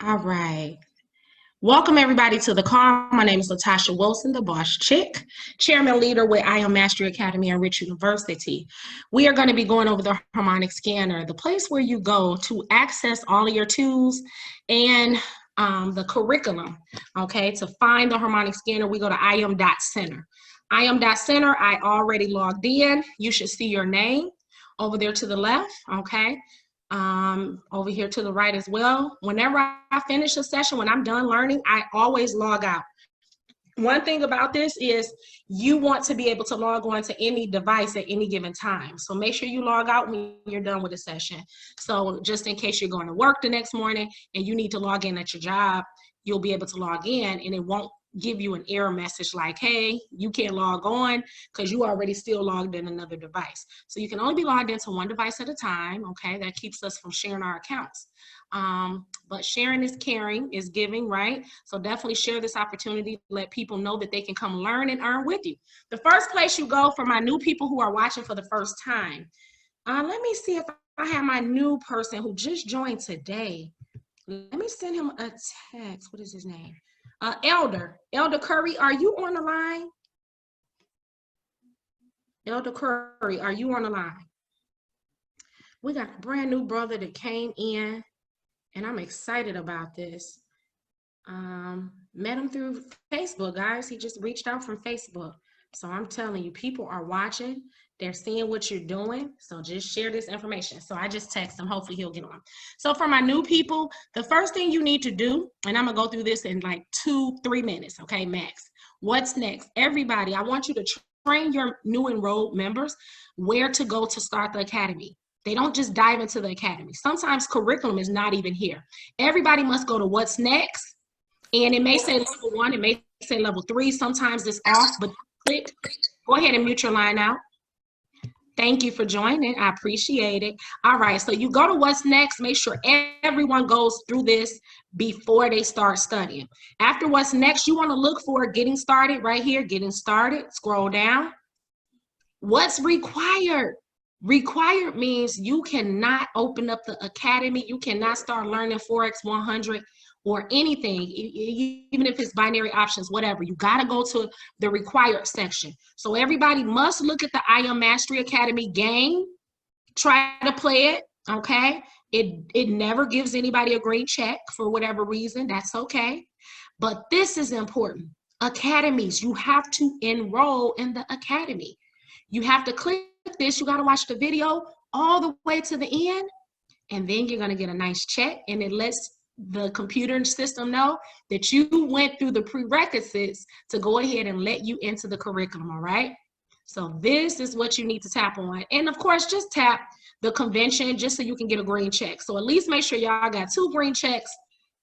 All right. Welcome everybody to the call. My name is Tasha Wilson, the BossChic, chairman leader with I Am Mastery Academy and Rich University. We are going to be going over the Harmonic scanner, the place where you go to access all of your tools and the curriculum. Okay, to find the Harmonic scanner, we go to im.center. im.center, I already logged in. You should see your name over there to the left. Okay. Over here to the right as well. Whenever I finish a session, when I'm done learning, I always log out. One thing about this is you want to be able to log on to any device at any given time. So make sure you log out when you're done with the session. So just in case you're going to work the next morning and you need to log in at your job, you'll be able to log in and it won't give you an error message like, hey, you can't log on because you already still logged in another device. So you can only be logged into one device at a time, okay? That keeps us from sharing our accounts. But sharing is caring, is giving, right? So definitely share this opportunity, let people know that they can come learn and earn with you. The first place you go for my new people who are watching for the first time, let me see if I have my new person who just joined today. Let me send him a text. What is his name? Elder Curry, are you on the line? Elder Curry, are you on the line? We got a brand new brother that came in, and I'm excited about this. Met him through Facebook, guys. He just reached out from Facebook. So I'm telling you, people are watching. They're seeing what you're doing. So just share this information. So I just text him. Hopefully he'll get on. So for my new people, the first thing you need to do, and I'm going to go through this in like 2-3 minutes, okay, max. What's next? Everybody, I want you to train your new enrolled members where to go to start the academy. They don't just dive into the academy. Sometimes curriculum is not even here. Everybody must go to what's next. And it may say level 1, it may say level 3. Sometimes it's off, but click. Go ahead and mute your line out. Thank you for joining. I appreciate it. All right, so you go to what's next. Make sure everyone goes through this before they start studying. After what's next, you want to look for getting started right here. Getting started. Scroll down. What's required? Required means you cannot open up the academy. You cannot start learning Forex 100 or anything, even if it's binary options, whatever. You got to go to the required section. So everybody must look at the I Am Mastery Academy game, try to play it, okay? It never gives anybody a green check for whatever reason. That's okay. But this is important. Academies, you have to enroll in the academy. You have to click this. You got to watch the video all the way to the end, and then you're going to get a nice check, and it lets the computer system know that you went through the prerequisites to go ahead and let you into the curriculum, all right? So this is what you need to tap on. And of course, just tap the convention just so you can get a green check. So at least make sure y'all got 2 green checks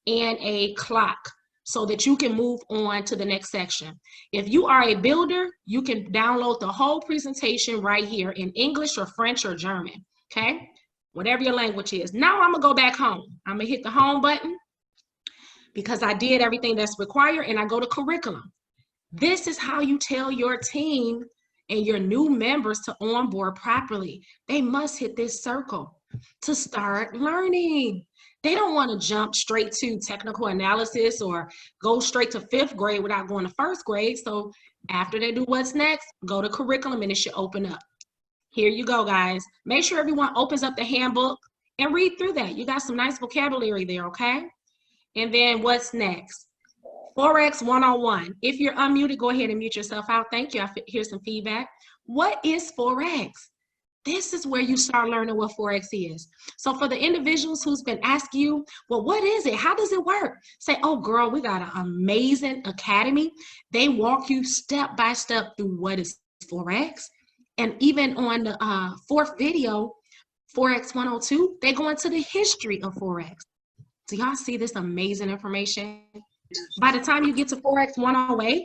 and a clock so that you can move on to the next section. If you are a builder, you can download the whole presentation right here in English or French or German, okay? Whatever your language is. Now I'm gonna go back home. I'm gonna hit the home button because I did everything that's required, and I go to curriculum. This is how you tell your team and your new members to onboard properly. They must hit this circle to start learning. They don't want to jump straight to technical analysis or go straight to 5th grade without going to 1st grade. So after they do what's next, go to curriculum and it should open up. Here you go, guys. Make sure everyone opens up the handbook and read through that. You got some nice vocabulary there, okay? And then what's next? Forex 101. If you're unmuted, go ahead and mute yourself out. Thank you. I hear some feedback. What is Forex? This is where you start learning what Forex is. So for the individuals who's been asking you, well, what is it? How does it work? Say, oh, girl, we got an amazing academy. They walk you step by step through what is Forex. And even on the 4th video, Forex 102, they go into the history of Forex. Do y'all see this amazing information? By the time you get to Forex 108,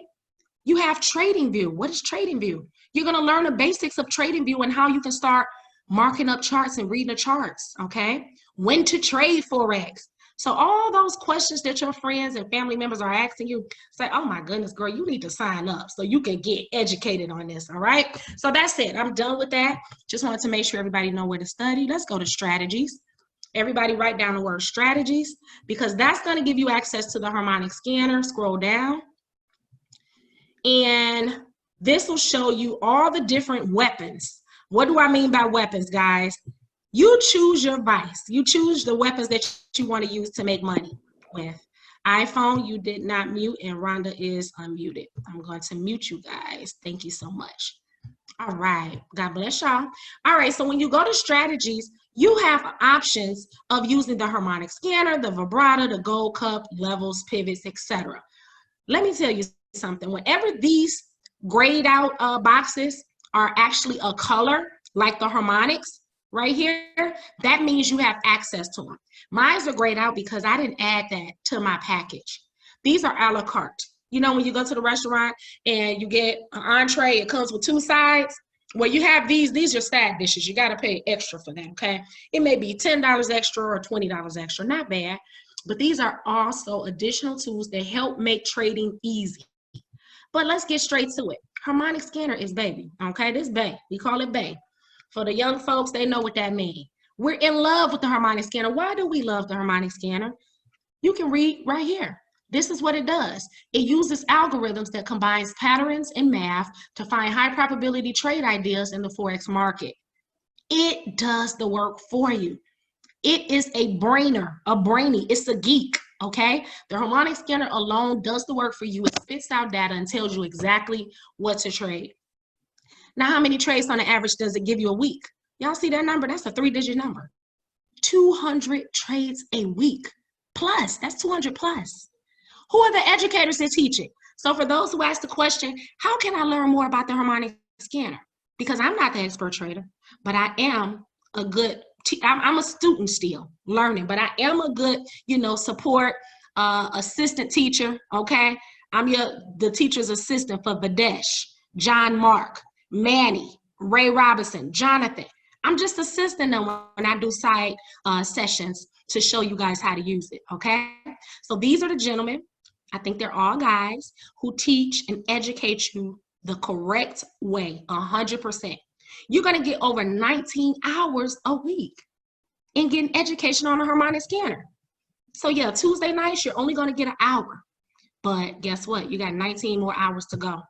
you have Trading View. What is Trading View? You're going to learn the basics of Trading View and how you can start marking up charts and reading the charts, okay? When to trade Forex. So all those questions that your friends and family members are asking you, say, oh my goodness, girl, you need to sign up so you can get educated on this, all right? So that's it. I'm done with that. Just wanted to make sure everybody know where to study. Let's go to strategies. Everybody write down the word strategies, because that's going to give you access to the Harmonic scanner. Scroll down. And this will show you all the different weapons. What do I mean by weapons, guys? You choose your vice. You choose the weapons that you want to use to make money with. iPhone, you did not mute, and Rhonda is unmuted. I'm going to mute you guys. Thank you so much. All right. God bless y'all. All right. So when you go to strategies, you have options of using the Harmonic scanner, the vibrato, the gold cup, levels, pivots, etc. Let me tell you something. Whenever these grayed out boxes are actually a color, like the Harmonics right here, that means you have access to them. Mine's are grayed out because I didn't add that to my package. These are a la carte. You know, when you go to the restaurant and you get an entree, it comes with 2 sides. Well, you have these are side dishes. You got to pay extra for that, okay? It may be $10 extra or $20 extra, not bad. But these are also additional tools that help make trading easy. But let's get straight to it. Harmonic scanner is baby, okay? This bae, we call it bae. For the young folks, they know what that means. We're in love with the Harmonic scanner. Why do we love the Harmonic scanner? You can read right here. This is what it does. It uses algorithms that combines patterns and math to find high probability trade ideas in the forex market. It does the work for you. It is a brainer, a brainy, it's a geek, okay? The Harmonic scanner alone does the work for you. It spits out data and tells you exactly what to trade. Now, how many trades on the average does it give you a week? Y'all see that number? That's a 3-digit number. 200 trades a week plus. That's 200 plus. Who are the educators that teach it? So for those who ask the question, how can I learn more about the Harmonic scanner? Because I'm not the expert trader, but I am a good, I'm a student still learning, but I am a good, support assistant teacher, okay? I'm the teacher's assistant for Vadesh, John Mark, Manny, Ray Robinson, Jonathan. I'm just assisting them when I do side sessions to show you guys how to use it, okay? So these are the gentlemen, I think they're all guys, who teach and educate you the correct way, 100%. You're gonna get over 19 hours a week in getting education on a Harmonic scanner. So yeah, Tuesday nights, you're only gonna get an hour, but guess what? You got 19 more hours to go.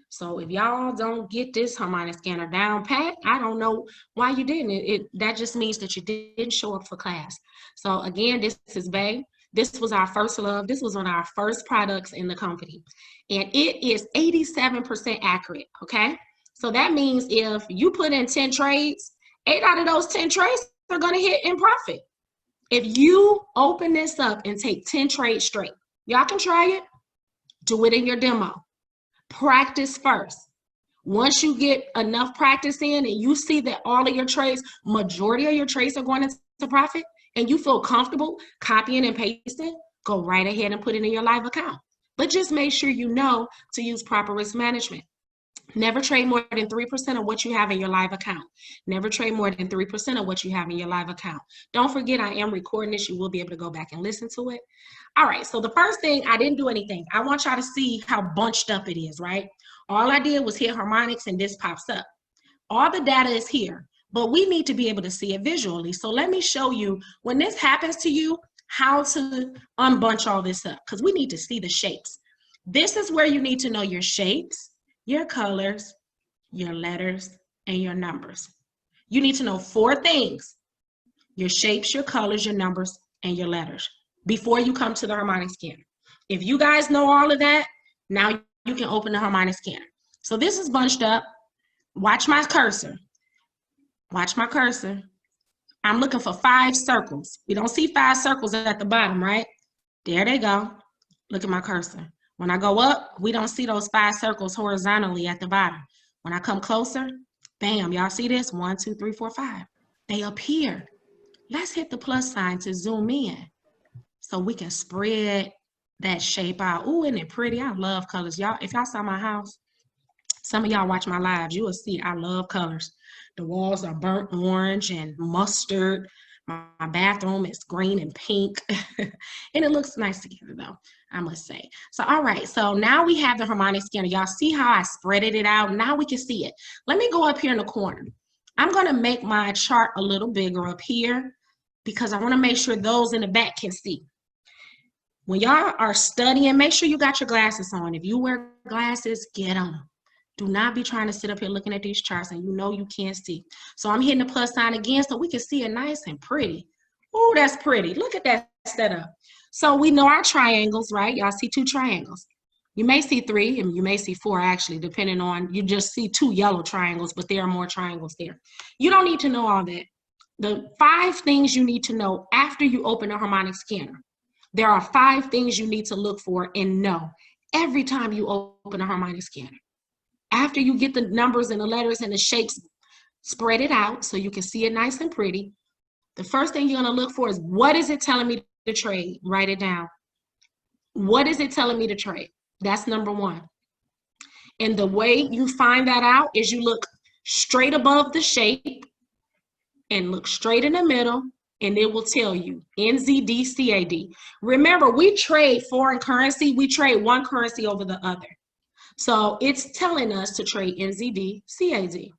So if y'all don't get this Harmonic scanner down pat, I don't know why you didn't. That just means that you didn't show up for class. So again, this is Bae. This was our first love. This was one of our first products in the company. And it is 87% accurate, okay? So that means if you put in 10 trades, 8 out of those 10 trades are gonna hit in profit. If you open this up and take 10 trades straight, y'all can try it, do it in your demo. Practice first. Once you get enough practice in and you see that all of your trades, majority of your trades are going into profit, and you feel comfortable copying and pasting, go right ahead and put it in your live account. But just make sure you know to use proper risk management. Never trade more than 3% of what you have in your live account. Never trade more than 3% of what you have in your live account. Don't forget, I am recording this. You will be able to go back and listen to it. All right, so the first thing, I didn't do anything. I want y'all to see how bunched up it is, right? All I did was hit Harmonics and this pops up. All the data is here, but we need to be able to see it visually. So let me show you, when this happens to you, how to unbunch all this up, because we need to see the shapes. This is where you need to know your shapes, your colors, your letters, and your numbers. You need to know 4 things: your shapes, your colors, your numbers, and your letters before you come to the Harmonic scanner. If you guys know all of that, now you can open the Harmonic scanner. So this is bunched up. Watch my cursor. Watch my cursor. I'm looking for 5 circles. We don't see 5 circles at the bottom, right? There they go. Look at my cursor. When I go up, we don't see those 5 circles horizontally at the bottom. When I come closer, bam, y'all see this? 1, 2, 3, 4, 5. They appear. Let's hit the plus sign to zoom in so we can spread that shape out. Ooh, isn't it pretty? I love colors. Y'all, if y'all saw my house, some of y'all watch my lives, you will see I love colors. The walls are burnt orange and mustard. My bathroom is green and pink. And it looks nice together though, I must say. So, all right, so now we have the Harmonic scanner. Y'all see how I spreaded it out? Now we can see it. Let me go up here in the corner. I'm gonna make my chart a little bigger up here. because I want to make sure those in the back can see. When y'all are studying, make sure you got your glasses on. If you wear glasses, get them. Do not be trying to sit up here looking at these charts and you know you can't see. So I'm hitting the plus sign again so we can see it nice and pretty. Oh, that's pretty. Look at that setup. So we know our triangles, right? Y'all see 2 triangles. You may see 3 and you may see 4 actually, depending on, you just see 2 yellow triangles, but there are more triangles there. You don't need to know all that. The 5 things you need to know after you open a harmonic scanner. There are 5 things you need to look for and know every time you open a harmonic scanner. After you get the numbers and the letters and the shapes, spread it out so you can see it nice and pretty. The first thing you're going to look for is, what is it telling me to trade? Write it down. What is it telling me to trade? That's number 1. And the way you find that out is you look straight above the shape and look straight in the middle, and it will tell you NZD, CAD. Remember, we trade foreign currency. We trade one currency over the other. So it's telling us to trade NZD, CAD.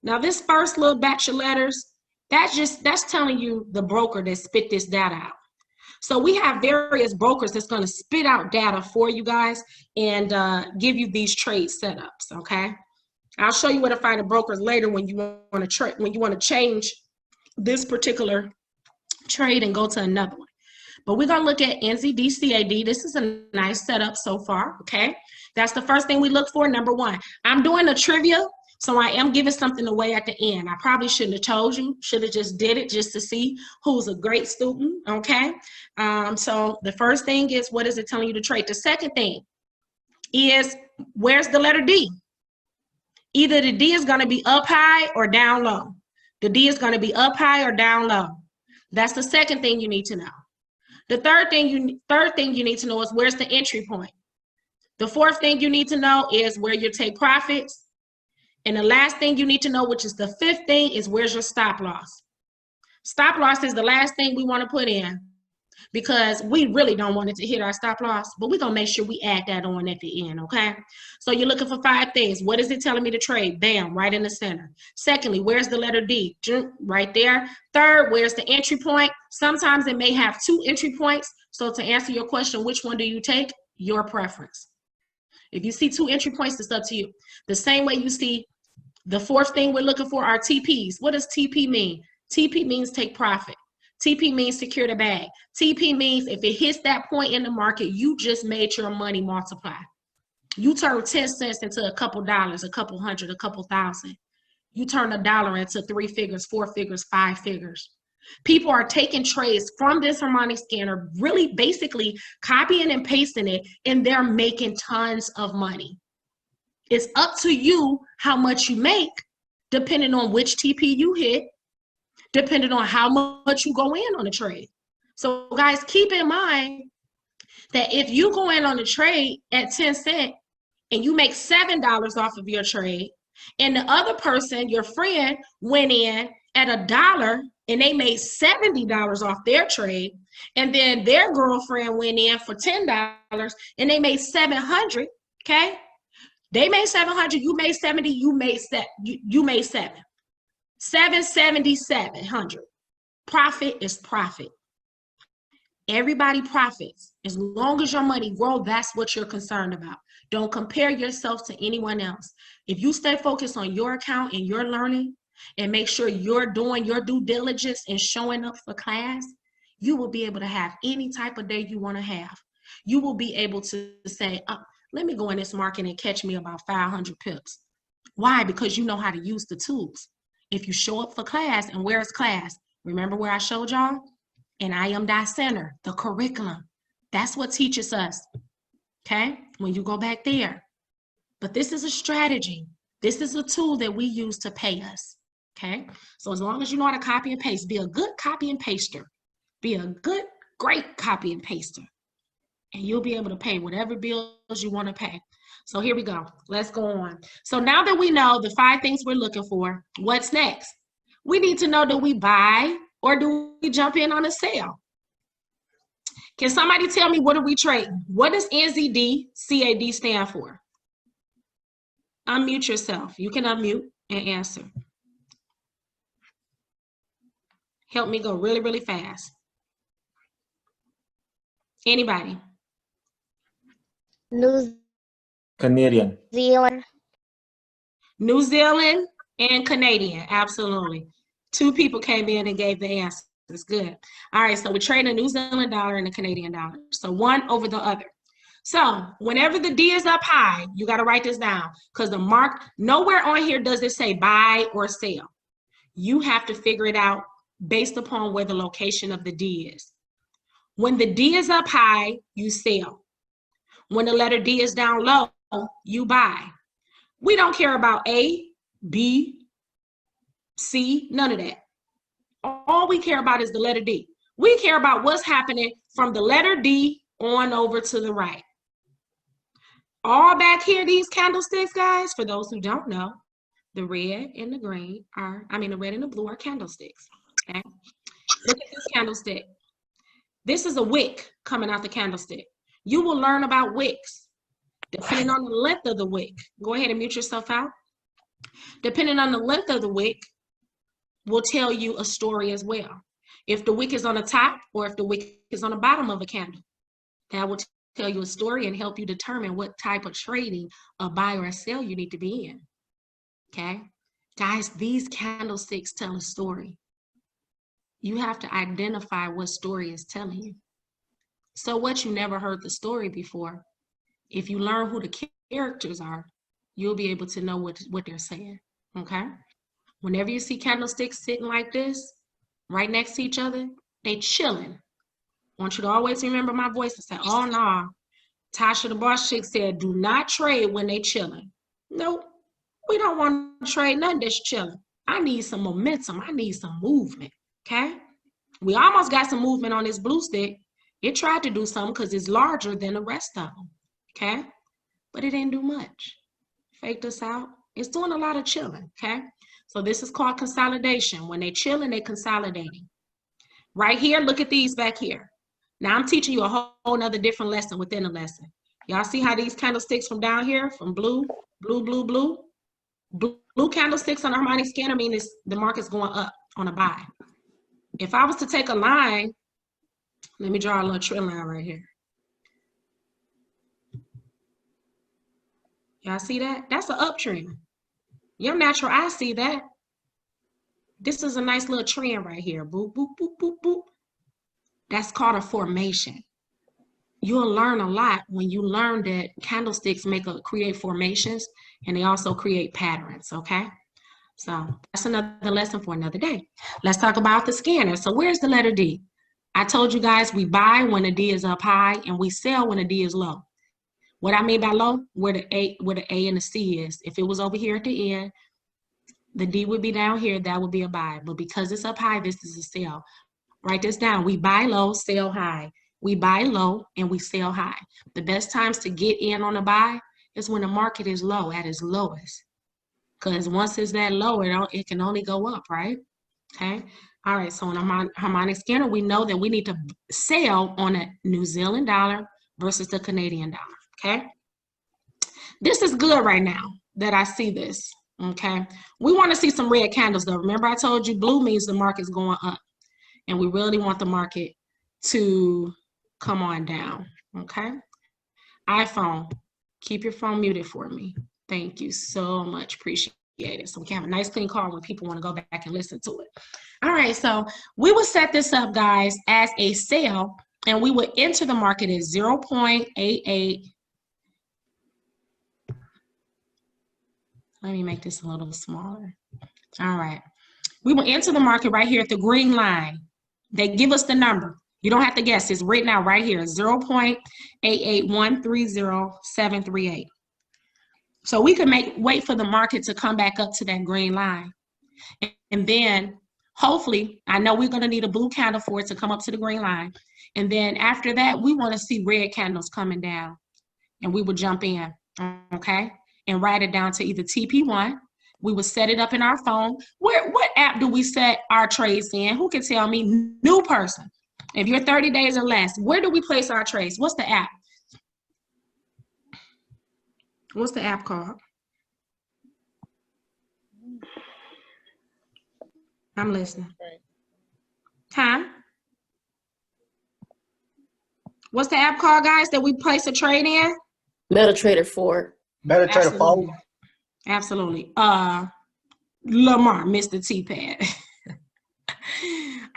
Now this first little batch of letters, that's telling you the broker that spit this data out. So we have various brokers that's going to spit out data for you guys and give you these trade setups. Okay, I'll show you where to find the brokers later when you want to trade, when you want to change this particular trade and go to another one. But we're going to look at NZD, CAD. This is a nice setup so far. Okay, that's the first thing we look for. Number 1. I'm doing a trivia, so I am giving something away at the end. I probably shouldn't have told you. Should have just did it just to see who's a great student. Okay, so the first thing is, what is it telling you to trade? The second thing is, where's the letter D? Either the D is going to be up high or down low. The D is going to be up high or down low. That's the second thing you need to know. The third thing you need to know is, where's the entry point? The fourth thing you need to know is where your take profits. And the last thing you need to know, which is the fifth thing, is where's your stop loss. Stop loss is the last thing we want to put in because we really don't want it to hit our stop loss, but we're going to make sure we add that on at the end, okay? So you're looking for 5 things. What is it telling me to trade? Bam, right in the center. Secondly, where's the letter D? Right there. Third, where's the entry point? Sometimes it may have 2 entry points. So to answer your question, which one do you take? Your preference. If you see 2 entry points, it's up to you. The same way you see the fourth thing we're looking for are TPs. What does TP mean? TP means take profit. TP means secure the bag. TP means if it hits that point in the market, you just made your money multiply. You turn 10 cents into a couple dollars, a couple hundred, a couple thousand. You turn $1 into 3 figures, 4 figures, 5 figures. People are taking trades from this harmonic scanner, really basically copying and pasting it, and they're making tons of money. It's up to you how much you make, depending on which TP you hit, depending on how much you go in on a trade. So guys, keep in mind that if you go in on a trade at 10 cents and you make $7 off of your trade, and the other person, your friend, went in at $1 and they made $70 off their trade, and then their girlfriend went in for $10 and they made $700, okay? They made $700, you made $70, you made $7. $777. Profit is profit. Everybody profits. As long as your money grows, that's what you're concerned about. Don't compare yourself to anyone else. If you stay focused on your account and your learning and make sure you're doing your due diligence and showing up for class, you will be able to have any type of day you want to have. You will be able to say, oh, let me go in this market and catch me about 500 pips. Why? Because you know how to use the tools. If you show up for class, and where is class? Remember where I showed y'all? And I am that center, the curriculum. That's what teaches us, okay? When you go back there. But this is a strategy. This is a tool that we use to pay us, okay? So as long as you know how to copy and paste, be a good copy and paster. Be a good, great copy and paster. And you'll be able to pay whatever bills you want to pay. So here we go. Let's go on. So now that we know the 5 things we're looking for, what's next? We need to know, do we buy or do we jump in on a sale? Can somebody tell me, what are we trading? What does NZD, CAD stand for? Unmute yourself. You can unmute and answer. Help me go really, really fast. Anybody? New Canadian. Zealand. New Zealand and Canadian, absolutely. 2 people came in and gave the answers. Good. All right, so we're trading a New Zealand dollar and a Canadian dollar. So one over the other. So whenever the D is up high, you got to write this down because the mark, nowhere on here does it say buy or sell. You have to figure it out based upon where the location of the D is. When the D is up high, you sell. When the letter D is down low, you buy. We don't care about A, B, C, none of that. All we care about is the letter D. We care about what's happening from the letter D on over to the right. All back here, these candlesticks, guys, for those who don't know, the red and the green are, the red and the blue are candlesticks. Okay? Look at this candlestick. This is a wick coming out the candlestick. You will learn about wicks depending on the length of the wick. Go ahead and mute yourself out. Depending on the length of the wick, will tell you a story as well. If the wick is on the top or if the wick is on the bottom of a candle, that will tell you a story and help you determine what type of trading, a buy or a sell, you need to be in. Okay? Guys, these candlesticks tell a story. You have to identify what story is telling you. So what, you never heard the story before. If you learn who the characters are, you'll be able to know what they're saying. Okay? Whenever you see candlesticks sitting like this, right next to each other, they chilling. I want you to always remember my voice and say, oh no, Tasha the BossChic said, do not trade when they chilling. Nope, we don't want to trade nothing that's chilling. I need some momentum. I need some movement, okay? We almost got some movement on this blue stick. It tried to do something because it's larger than the rest of them, okay? But it didn't do much. Faked us out. It's doing a lot of chilling, okay? So this is called consolidation. When they chilling, they consolidating. Right here, look at these back here. Now I'm teaching you a whole nother different lesson within the lesson. Y'all see how these candlesticks from down here, from blue, blue, blue, blue? Blue candlesticks on the Harmonic scanner mean the market's going up on a buy. If I was to take a line, let me draw a little trend line right here. Y'all see that? That's an uptrend. Your natural eye see that. This is a nice little trend right here. Boop, boop, boop, boop, boop. That's called a formation. You'll learn a lot when you learn that candlesticks create formations and they also create patterns, okay? So that's another lesson for another day. Let's talk about the scanner. So where's the letter D? I told you guys we buy when the D is up high and we sell when the D is low. What I mean by low, where the A and the C is. If it was over here at the end, the D would be down here, that would be a buy. But because it's up high, this is a sell. Write this down. We buy low, sell high. We buy low and we sell high. The best times to get in on a buy is when the market is low, at its lowest. Because once it's that low, it can only go up, right? Okay. All right. So on a harmonic scanner, we know that we need to sell on a New Zealand dollar versus the Canadian dollar. Okay. This is good right now that I see this. Okay. We want to see some red candles though. Remember I told you blue means the market's going up. And we really want the market to come on down. Okay. iPhone, keep your phone muted for me. Thank you so much. Appreciate it. So we can have a nice clean call when people want to go back and listen to it. All right. So we will set this up, guys, as a sale, and we will enter the market at 0.88. Let me make this a little smaller. All right. We will enter the market right here at the green line. They give us the number. You don't have to guess. It's written out right here, 0.88130,738. So we can wait for the market to come back up to that green line. And then hopefully, I know we're going to need a blue candle for it to come up to the green line. And then after that, we want to see red candles coming down. And we will jump in, okay? And write it down to either TP1. We will set it up in our phone. What app do we set our trades in? Who can tell me? New person. If you're 30 days or less, where do we place our trades? What's the app? What's the app called? I'm listening. Huh? What's the app called, guys, that we place a trade in? MetaTrader 4. MetaTrader 4. Absolutely. Lamar, Mr. T-Pad.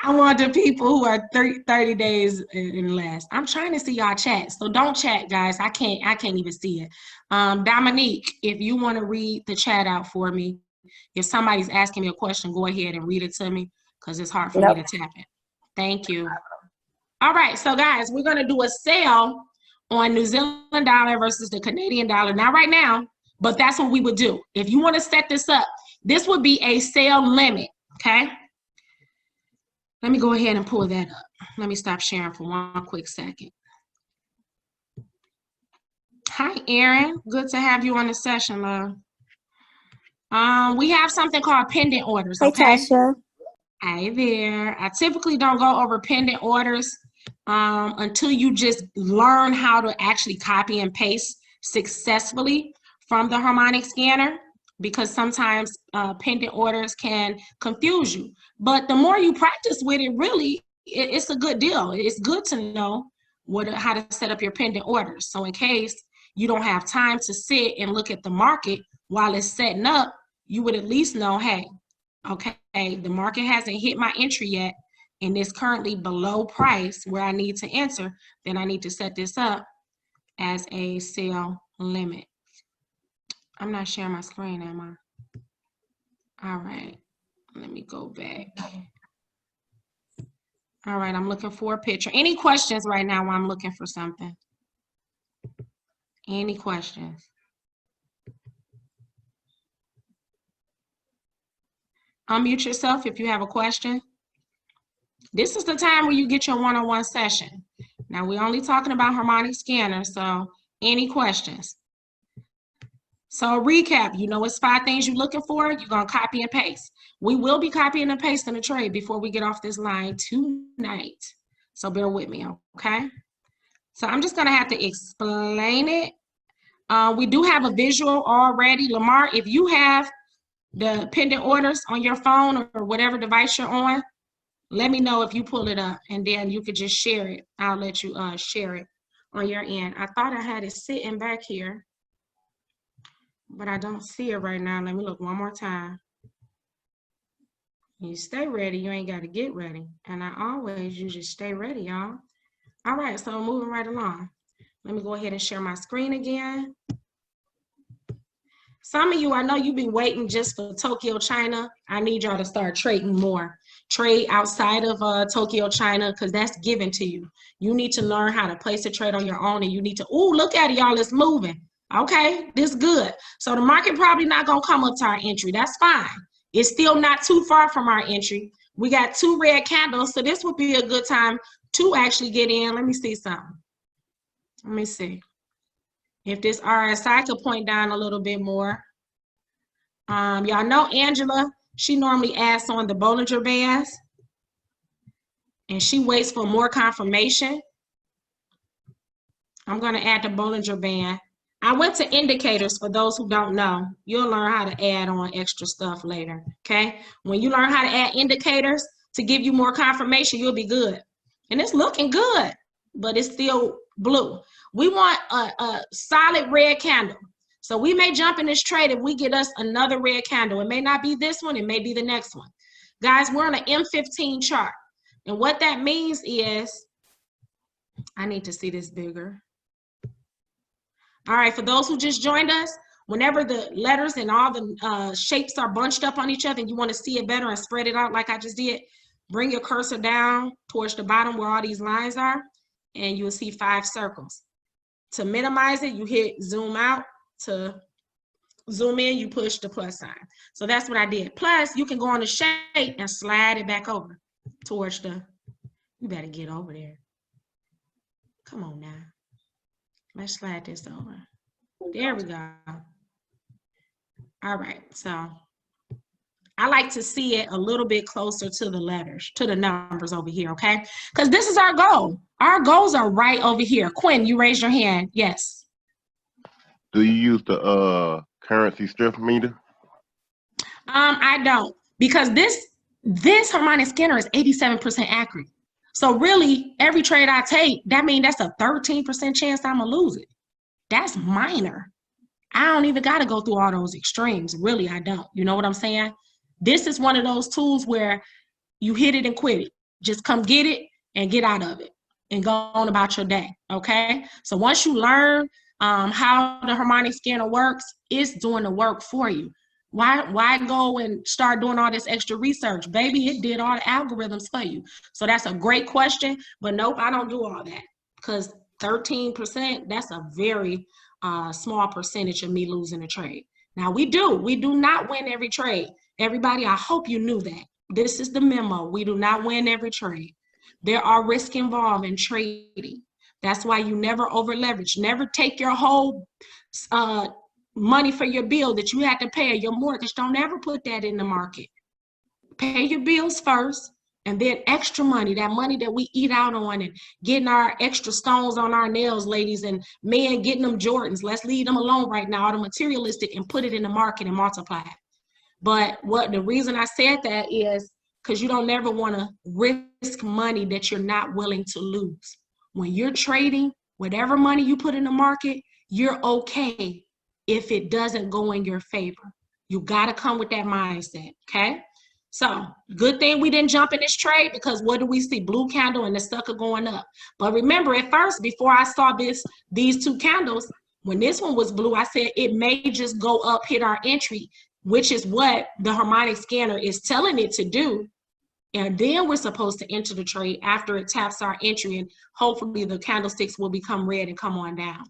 I want the people who are 30 days and less. I'm trying to see y'all chat, so don't chat, guys. I can't even see it. Dominique, if you want to read the chat out for me, if somebody's asking me a question, go ahead and read it to me because it's hard for me to tap it. Thank you. All right, so guys, we're gonna do a sale on New Zealand dollar versus the Canadian dollar. Not right now, but that's what we would do. If you want to set this up, this would be a sale limit, okay? Let me go ahead and pull that up. Let me stop sharing for one quick second. Hi, Erin. Good to have you on the session, love. We have something called pending orders, okay? Hi, Tasha. Hi there. I typically don't go over pending orders until you just learn how to actually copy and paste successfully from the Harmonic scanner, because sometimes pending orders can confuse you. But the more you practice with it, really, it's a good deal. It's good to know how to set up your pending orders. So in case you don't have time to sit and look at the market while it's setting up, you would at least know, hey, okay, the market hasn't hit my entry yet, and it's currently below price where I need to enter, then I need to set this up as a sale limit. I'm not sharing my screen, am I? All right, let me go back. All right, I'm looking for a picture. Any questions right now while I'm looking for something? Any questions? Unmute yourself if you have a question. This is the time where you get your one-on-one session. Now, we're only talking about Harmonic Scanner, so any questions? So recap, you know it's 5 things you're looking for. You're going to copy and paste. We will be copying and pasting the trade before we get off this line tonight. So bear with me, okay? So I'm just going to have to explain it. We do have a visual already. Lamar, if you have the pending orders on your phone or whatever device you're on, let me know if you pull it up, and then you could just share it. I'll let you share it on your end. I thought I had it sitting back here, but I don't see it right now. Let me look one more time. You stay ready. You ain't got to get ready. And I always usually stay ready, y'all. All right, so moving right along. Let me go ahead and share my screen again. Some of you, I know you've been waiting just for Tokyo, China. I need y'all to start trading more. Trade outside of Tokyo, China, because that's given to you. You need to learn how to place a trade on your own, and you need to, ooh, look at it, y'all, it's moving. Okay, this good. So the market probably not gonna come up to our entry. That's fine. It's still not too far from our entry. We got 2 red candles, so this would be a good time to actually get in. Let me see something. Let me see. If this RSI could point down a little bit more. Y'all know Angela, she normally adds on the Bollinger Bands, and she waits for more confirmation. I'm gonna add the Bollinger Band. I went to indicators for those who don't know. You'll learn how to add on extra stuff later, okay? When you learn how to add indicators to give you more confirmation, you'll be good. And it's looking good, but it's still blue. We want a solid red candle. So we may jump in this trade if we get us another red candle. It may not be this one, it may be the next one. Guys, we're on an M15 chart. And what that means is, I need to see this bigger. All right, for those who just joined us, whenever the letters and all the shapes are bunched up on each other and you want to see it better and spread it out like I just did, bring your cursor down towards the bottom where all these lines are, and you'll see 5 circles. To minimize it, you hit zoom out. To zoom in, you push the plus sign. So that's what I did. Plus, you can go on the shape and slide it back over towards the, you better get over there. Come on now. Let's slide this over. There we go. All right, so I like to see it a little bit closer to the letters, to the numbers over here, okay? Because this is our goal. Our goals are right over here. Quentin, you raised your hand. Yes. Do you use the currency strength meter? I don't, because This harmonic scanner is 87% accurate. So really, every trade I take, that means that's a 13% chance I'm gonna lose it. That's minor. I don't even gotta go through all those extremes. Really, I don't. You know what I'm saying? This is one of those tools where you hit it and quit it. Just come get it and get out of it and go on about your day, okay? So once you learn how the harmonic scanner works, it's doing the work for you. Why go and start doing all this extra research? Baby, it did all the algorithms for you. So that's a great question, but nope, I don't do all that because 13%, that's a very small percentage of me losing a trade. Now we do not win every trade. Everybody, I hope you knew that. This is the memo. We do not win every trade. There are risks involved in trading. That's why you never over leverage. Never take your whole money for your bill that you had to pay, your mortgage. Don't ever put that in the market. Pay your bills first, and then extra money, that money that we eat out on and getting our extra stones on our nails, ladies, and men getting them Jordans. Let's leave them alone right now, all the materialistic, and put it in the market and multiply it. But what the reason I said that is because you don't never want to risk money that you're not willing to lose. When you're trading, whatever money you put in the market, you're okay if it doesn't go in your favor. You got to come with that mindset, okay? So good thing we didn't jump in this trade because what do we see? Blue candle and the sucker going up. But remember at first, before I saw these two candles, when this one was blue, I said it may just go up, hit our entry, which is what the harmonic scanner is telling it to do. And then we're supposed to enter the trade after it taps our entry, and hopefully the candlesticks will become red and come on down.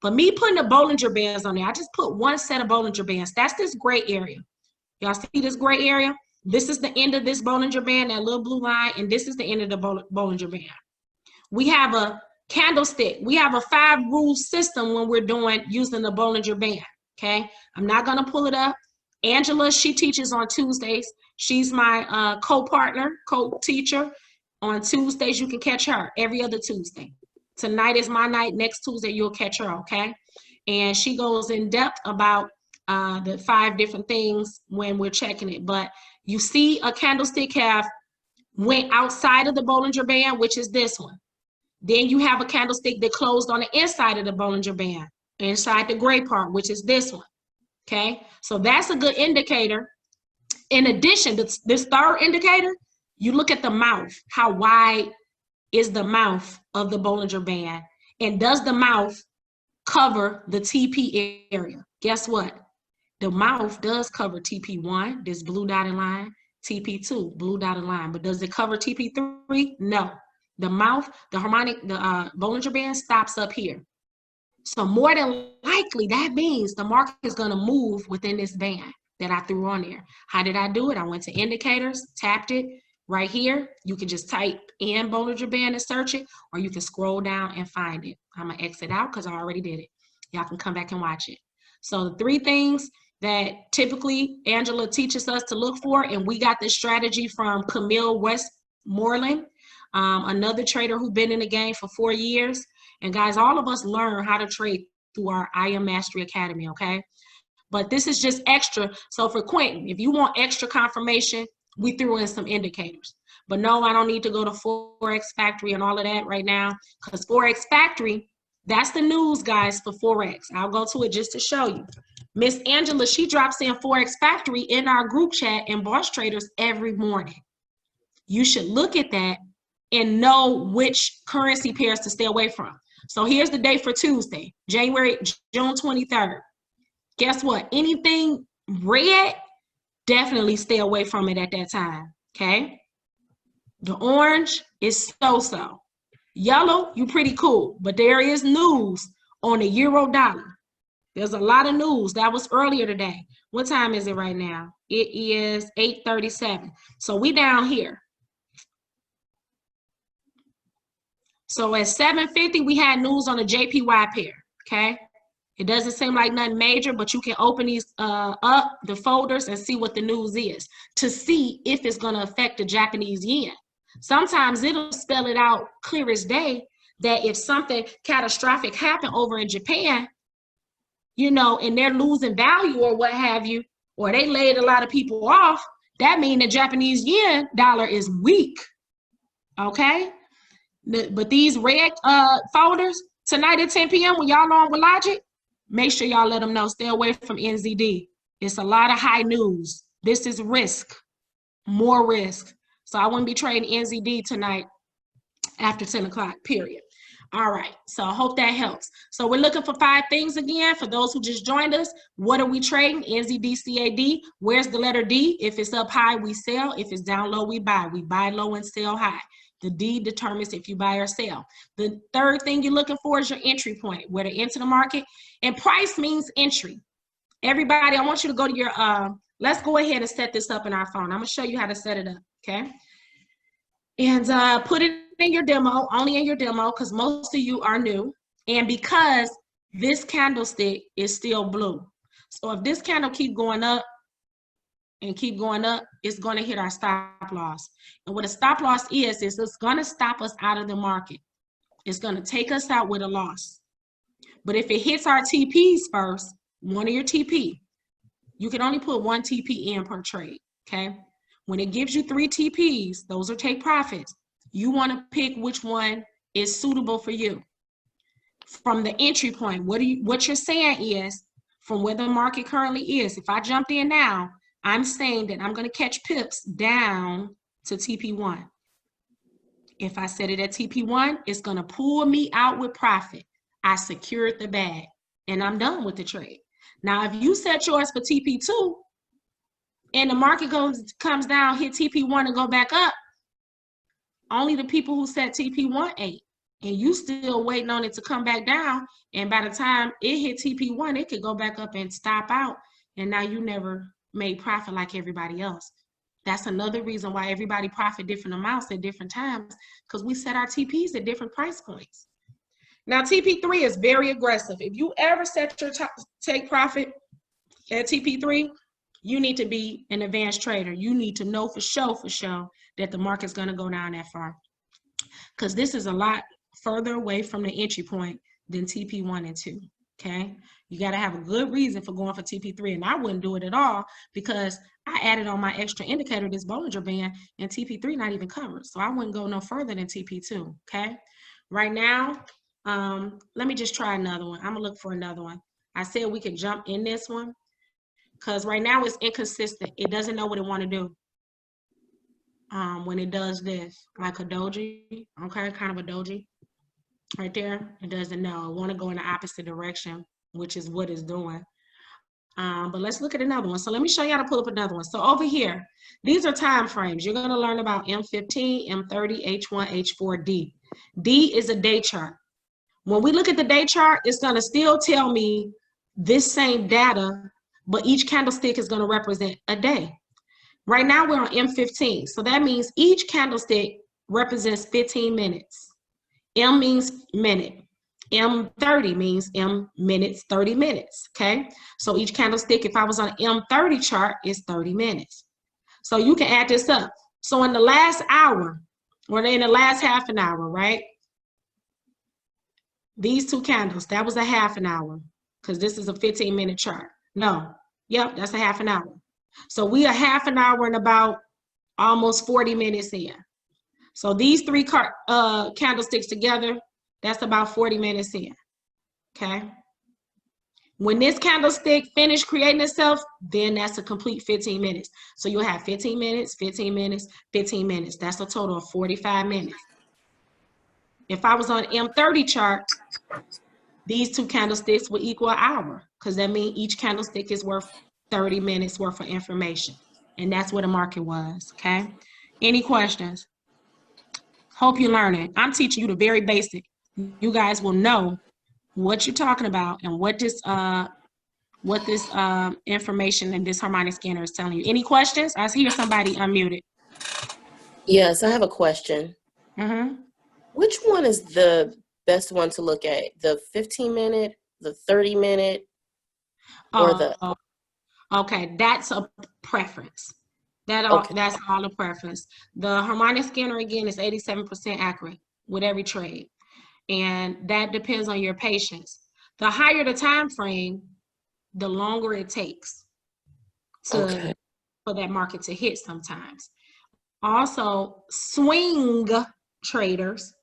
But me putting the Bollinger Bands on there, I just put one set of Bollinger Bands. That's this gray area. Y'all see this gray area? This is the end of this Bollinger Band, that little blue line, and this is the end of the Bollinger Band. We have a candlestick. We have a 5-rule system when we're using the Bollinger Band, okay? I'm not gonna pull it up. Angela, she teaches on Tuesdays. She's my co-partner, co-teacher. On Tuesdays, you can catch her every other Tuesday. Tonight is my night. Next Tuesday, you'll catch her, okay? And she goes in depth about the 5 different things when we're checking it. But you see a candlestick went outside of the Bollinger Band, which is this one. Then you have a candlestick that closed on the inside of the Bollinger Band, inside the gray part, which is this one. Okay, so that's a good indicator. In addition, this third indicator, you look at the mouth. How wide is the mouth of the Bollinger Band? And does the mouth cover the TP area? Guess what? The mouth does cover TP1, this blue dotted line, TP2, blue dotted line. But does it cover TP3? No. The mouth, the Bollinger Band stops up here. So more than likely, that means the market is going to move within this band that I threw on there. How did I do it? I went to indicators, tapped it right here. You can just type in Bollinger Band and search it, or you can scroll down and find it. I'm going to exit out because I already did it. Y'all can come back and watch it. So the 3 things that typically Angela teaches us to look for, and we got this strategy from Camille Westmoreland, another trader who's been in the game for 4 years. And guys, all of us learn how to trade through our I Am Mastery Academy, okay? But this is just extra. So for Quentin, if you want extra confirmation, we threw in some indicators. But no, I don't need to go to Forex Factory and all of that right now, because Forex Factory, that's the news, guys, for Forex. I'll go to it just to show you. Miss Angela, she drops in Forex Factory in our group chat and Boss Traders every morning. You should look at that and know which currency pairs to stay away from. So here's the date for Tuesday, June 23rd. Guess what? Anything red, definitely stay away from it at that time, okay? The orange is so-so. Yellow, you pretty cool, but there is news on the euro dollar. There's a lot of news. That was earlier today. What time is it right now? It is 8:37. So we down here. So at 7:50, we had news on the JPY pair, okay? It doesn't seem like nothing major, but you can open these up, the folders, and see what the news is to see if it's going to affect the Japanese yen. Sometimes it'll spell it out clear as day that if something catastrophic happened over in Japan, you know, and they're losing value or what have you, or they laid a lot of people off, That means the Japanese yen dollar is weak. Okay? But these red folders, tonight at 10 p.m. when y'all on with Logic, make sure y'all let them know. Stay away from NZD. It's a lot of high news. This is risk, more risk. So I wouldn't be trading NZD tonight after 10 o'clock, period. All right, so I hope that helps. So we're looking for 5 things again. For those who just joined us, what are we trading? NZD, CAD. Where's the letter D? If it's up high, we sell. If it's down low, we buy. We buy low and sell high. The D determines if you buy or sell. The third thing you're looking for is your entry point, where to enter the market. And price means entry. Everybody, I want you to go to your, let's go ahead and set this up in our phone. I'm gonna show you how to set it up, okay? And put it in your demo, only in your demo, because most of you are new. And because this candlestick is still blue. So if this candle keep going up and keep going up, it's gonna hit our stop loss. And what a stop loss is it's gonna stop us out of the market. It's gonna take us out with a loss. But if it hits our TPs first, one of your TP, you can only put 1 TP in per trade, okay? When it gives you 3 TPs, those are take profits. You want to pick which one is suitable for you. From the entry point, what you're saying is, from where the market currently is, if I jumped in now, I'm saying that I'm going to catch pips down to TP1. If I set it at TP1, it's going to pull me out with profit. I secured the bag, and I'm done with the trade. Now, if you set yours for TP2, and the market comes down, hit TP1 and go back up, only the people who set TP1 ate. And you still waiting on it to come back down. And by the time it hit TP1, it could go back up and stop out. And now you never made profit like everybody else. That's another reason why everybody profit different amounts at different times, because we set our TPs at different price points. Now, TP3 is very aggressive. If you ever set your take profit at TP3, you need to be an advanced trader. You need to know for sure that the market's going to go down that far, because this is a lot further away from the entry point than TP1 and 2, okay? You got to have a good reason for going for TP3, and I wouldn't do it at all because I added on my extra indicator, this Bollinger Band, and TP3 not even covered, so I wouldn't go no further than TP2, okay? Right now, let me just try another one. I'm going to look for another one. I said we could jump in this one because right now it's inconsistent. It doesn't know what it want to do. When it does this, like a doji, okay, kind of a doji right there, it doesn't know. It want to go in the opposite direction, which is what it's doing. But let's look at another one. So let me show you how to pull up another one. So over here, these are time frames. You're going to learn about M15, M30, H1, H4, D. D is a day chart. When we look at the day chart, it's going to still tell me this same data, but each candlestick is going to represent a day. Right now we're on M15, so that means each candlestick represents 15 minutes. M means minute. M30 means M minutes, 30 minutes, okay? So each candlestick, if I was on an M30 chart, is 30 minutes. So you can add this up. So in the last hour, or in the last half an hour, right? These 2 candles, that was a half an hour, because this is a 15-minute chart. No, yep, that's a half an hour. So we are half an hour and about almost 40 minutes in. So these 3 candlesticks together, that's about 40 minutes in, okay? When this candlestick finished creating itself, then that's a complete 15 minutes. So you'll have 15 minutes, 15 minutes, 15 minutes. That's a total of 45 minutes. If I was on M30 chart, these 2 candlesticks would equal an hour, because that means each candlestick is worth 30 minutes worth of information. And that's what the market was, okay? Any questions? Hope you're learning. I'm teaching you the very basic. You guys will know what you're talking about and what this information and this harmonic scanner is telling you. Any questions? I hear somebody unmuted. Yes, I have a question. Mm-hmm. Which one is the best one to look at? The 15-minute, the 30-minute, or the... Okay, that's a preference. That's all a preference. The harmonic scanner, again, is 87% accurate with every trade. And that depends on your patience. The higher the time frame, the longer it takes to for that market to hit sometimes. Also, swing traders,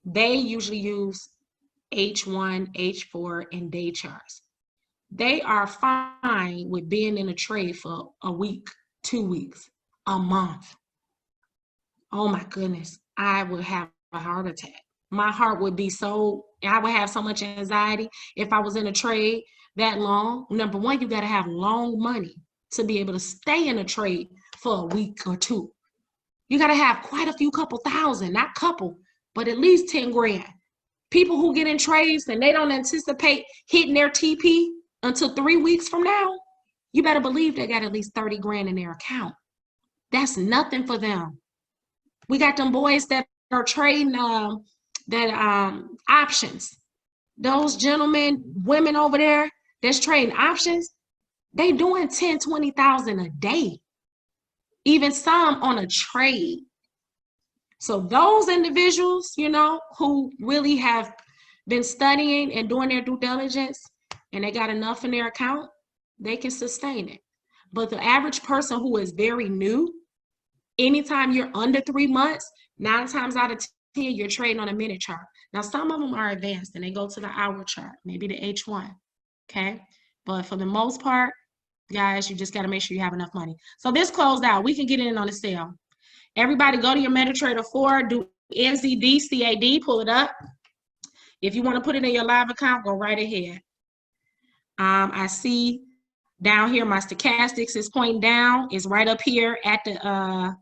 they usually use H1, H4, and day charts. They are fine with being in a trade for a week, 2 weeks, a month. Oh my goodness, I would have a heart attack. My heart would be I would have so much anxiety if I was in a trade that long. Number one, you got to have long money to be able to stay in a trade for a week or two. You got to have quite a few couple thousand, not couple, but at least 10 grand. People who get in trades and they don't anticipate hitting their TP until 3 weeks from now, you better believe they got at least 30 grand in their account. That's nothing for them. We got them boys that are trading options. Those gentlemen, women over there that's trading options, they doing 10, 20,000 a day. Even some on a trade. So those individuals, you know, who really have been studying and doing their due diligence and they got enough in their account, they can sustain it. But the average person who is very new, anytime you're under 3 months, 9 times out of 10, you're trading on a minute chart. Now, some of them are advanced and they go to the hour chart, maybe the H1, okay? But for the most part, guys, you just got to make sure you have enough money. So this closed out. We can get in on the sale. Everybody go to your MetaTrader 4, do NZD, CAD, pull it up. If you want to put it in your live account, go right ahead. I see down here my stochastics is pointing down. It's right up here at the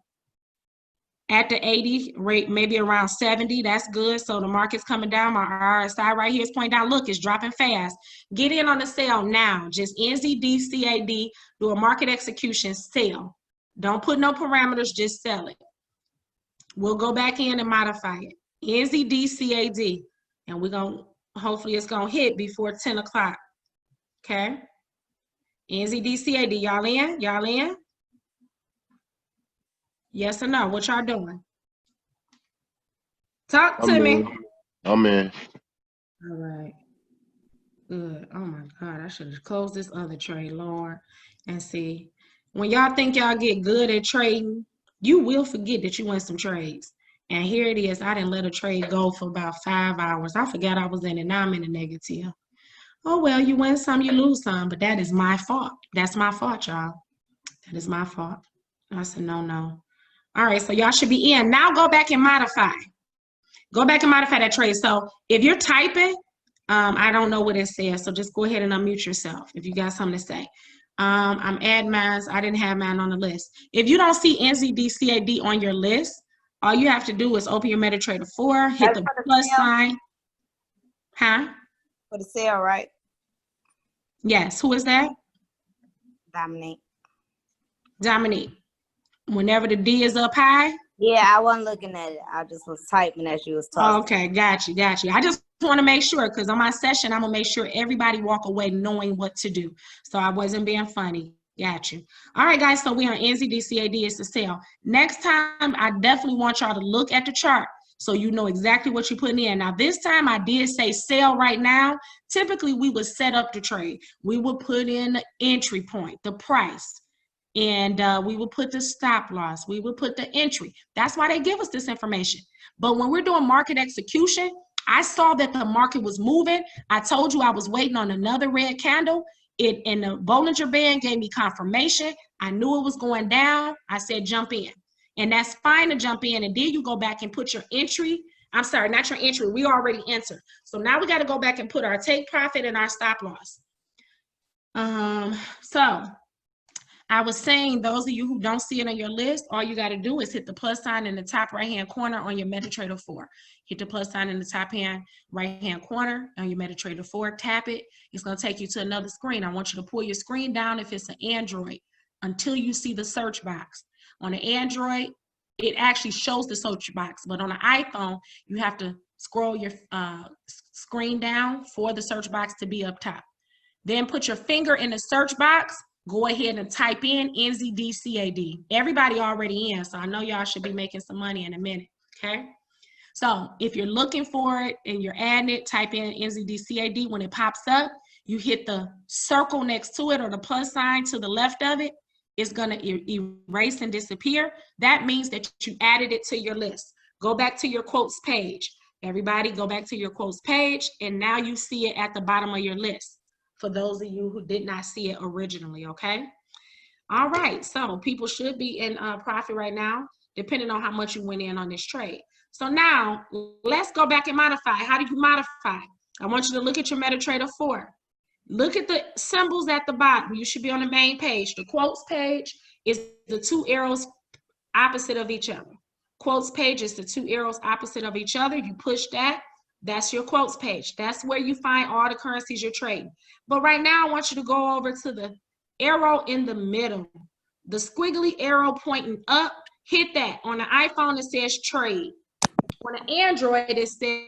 80 rate, maybe around 70. That's good. So the market's coming down. My RSI right here is pointing down. Look, it's dropping fast. Get in on the sale now. Just NZD, CAD, do a market execution, sell. Don't put no parameters, just sell it. We'll go back in and modify it. NZD, CAD. And we're going to, hopefully it's going to hit before 10 o'clock. Okay? NZD, CAD. Y'all in? Y'all in? Yes or no? What y'all doing? Talk to me. I'm in. All right. Good. Oh my God. I should have closed this other trade, Lord. And see, when y'all think y'all get good at trading, you will forget that you won some trades. And here it is. I didn't let a trade go for about 5 hours. I forgot I was in it. Now I'm in the negative. Oh, well, you win some, you lose some. But that is my fault. That's my fault, y'all. That is my fault. I said, no. All right, so y'all should be in. Now go back and modify. Go back and modify that trade. So if you're typing, I don't know what it says, so just go ahead and unmute yourself if you got something to say. I'm adding mine. I didn't have mine on the list. If you don't see NZD CAD on your list, all you have to do is open your MetaTrader 4, hit the plus sign. Huh? For the sale, right? Yes. Who is that? Dominique. Dominique. Whenever the D is up high. Yeah, I wasn't looking at it. I just was typing as you was talking. Okay, got you. I just want to make sure, because on my session, I'm going to make sure everybody walk away knowing what to do. So I wasn't being funny. Got you. All right, guys, so we're on NZD CAD. It's the sale. Next time, I definitely want y'all to look at the chart so you know exactly what you're putting in. Now, this time I did say sell right now. Typically, we would set up the trade. We would put in the entry point, the price. And we will put the stop loss. We will put the entry. That's why they give us this information. But when we're doing market execution, I saw that the market was moving. I told you I was waiting on another red candle. And the Bollinger Band gave me confirmation. I knew it was going down. I said, jump in. And that's fine to jump in. And then you go back and put your entry. I'm sorry, not your entry. We already entered. So now we got to go back and put our take profit and our stop loss. So I was saying, those of you who don't see it on your list, all you got to do is hit the plus sign in the top right-hand corner on your MetaTrader 4. Hit the plus sign in the top right-hand corner on your MetaTrader 4. Tap it. It's going to take you to another screen. I want you to pull your screen down if it's an Android until you see the search box. On an Android, it actually shows the search box, but on an iPhone, you have to scroll your screen down for the search box to be up top. Then put your finger in the search box. Go ahead and type in NZD CAD. Everybody already in, so I know y'all should be making some money in a minute, okay? So if you're looking for it and you're adding it, type in NZD CAD. When it pops up, you hit the circle next to it or the plus sign to the left of it. it's going to erase and disappear. That means that you added it to your list. Go back to your quotes page. Everybody go back to your quotes page, and now you see it at the bottom of your list for those of you who did not see it originally, okay? All right, so people should be in profit right now, depending on how much you went in on this trade. So now, let's go back and modify. How do you modify? I want you to look at your MetaTrader 4. Look at the symbols at the bottom. You should be on the main page. The quotes page is the two arrows opposite of each other. Quotes page is the two arrows opposite of each other. You push that, that's your quotes page. That's where you find all the currencies you're trading. But right now, I want you to go over to the arrow in the middle. The squiggly arrow pointing up, hit that. On the iPhone, it says trade. On the Android, it says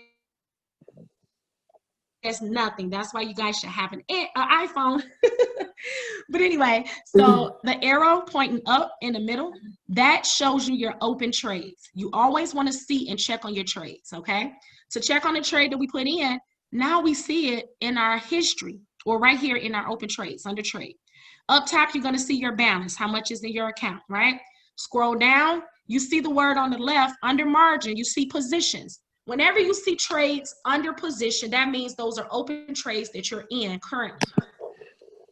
nothing. That's why you guys should have an iPhone. But anyway, so the arrow pointing up in the middle, that shows you your open trades. You always want to see and check on your trades, okay? To check on the trade that we put in, now we see it in our history, or right here in our open trades, under trade. Up top, you're going to see your balance, how much is in your account, right? Scroll down, you see the word on the left, under margin, you see positions. Whenever you see trades under position, that means those are open trades that you're in currently.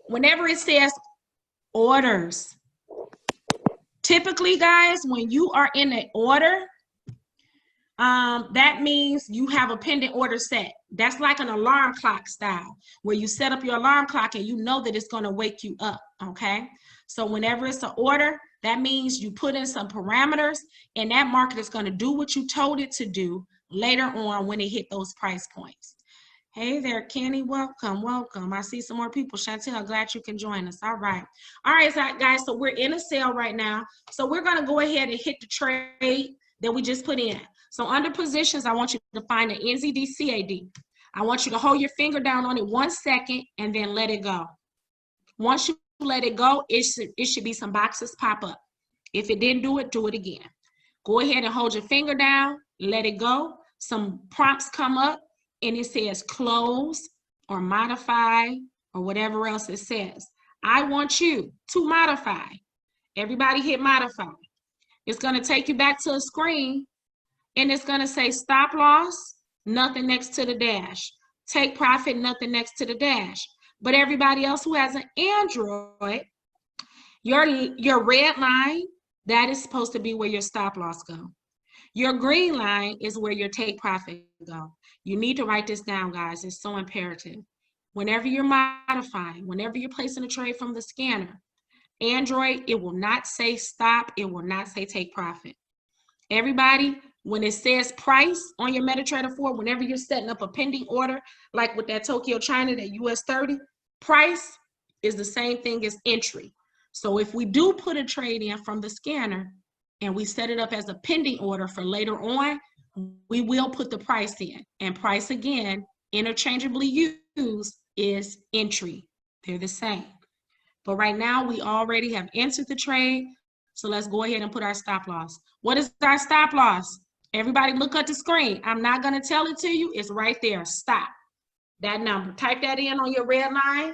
Whenever it says orders, typically, guys, when you are in an order, that means you have a pending order set. That's like an alarm clock style, where you set up your alarm clock and you know that it's going to wake you up, okay? So whenever it's an order, that means you put in some parameters, and that market is going to do what you told it to do later on when it hit those price points. Hey there, Kenny, welcome, welcome. I see some more people. Chantel, glad you can join us. All right, so guys, so we're in a sale right now. So we're going to go ahead and hit the trade that we just put in. So under positions, I want you to find the NZD-CAD. I want you to hold your finger down on it 1 second and then let it go. Once you let it go, it should be some boxes pop up. If it didn't do it again. Go ahead and hold your finger down, let it go. Some prompts come up and it says close or modify or whatever else it says. I want you to modify. Everybody hit modify. It's going to take you back to a screen, and it's going to say stop loss, nothing next to the dash. Take profit, nothing next to the dash. But everybody else who has an Android, your red line, that is supposed to be where your stop loss go. Your green line is where your take profit go. You need to write this down, guys. It's so imperative. Whenever you're modifying, whenever you're placing a trade from the scanner, Android, it will not say stop. It will not say take profit. Everybody, when it says price on your MetaTrader 4, whenever you're setting up a pending order, like with that Tokyo China, that US 30, price is the same thing as entry. So if we do put a trade in from the scanner and we set it up as a pending order for later on, we will put the price in. And price, again, interchangeably used, is entry. They're the same. But right now, we already have entered the trade. So let's go ahead and put our stop loss. What is our stop loss? Everybody look at the screen. I'm not going to tell it to you. It's right there. Stop. That number. Type that in on your red line,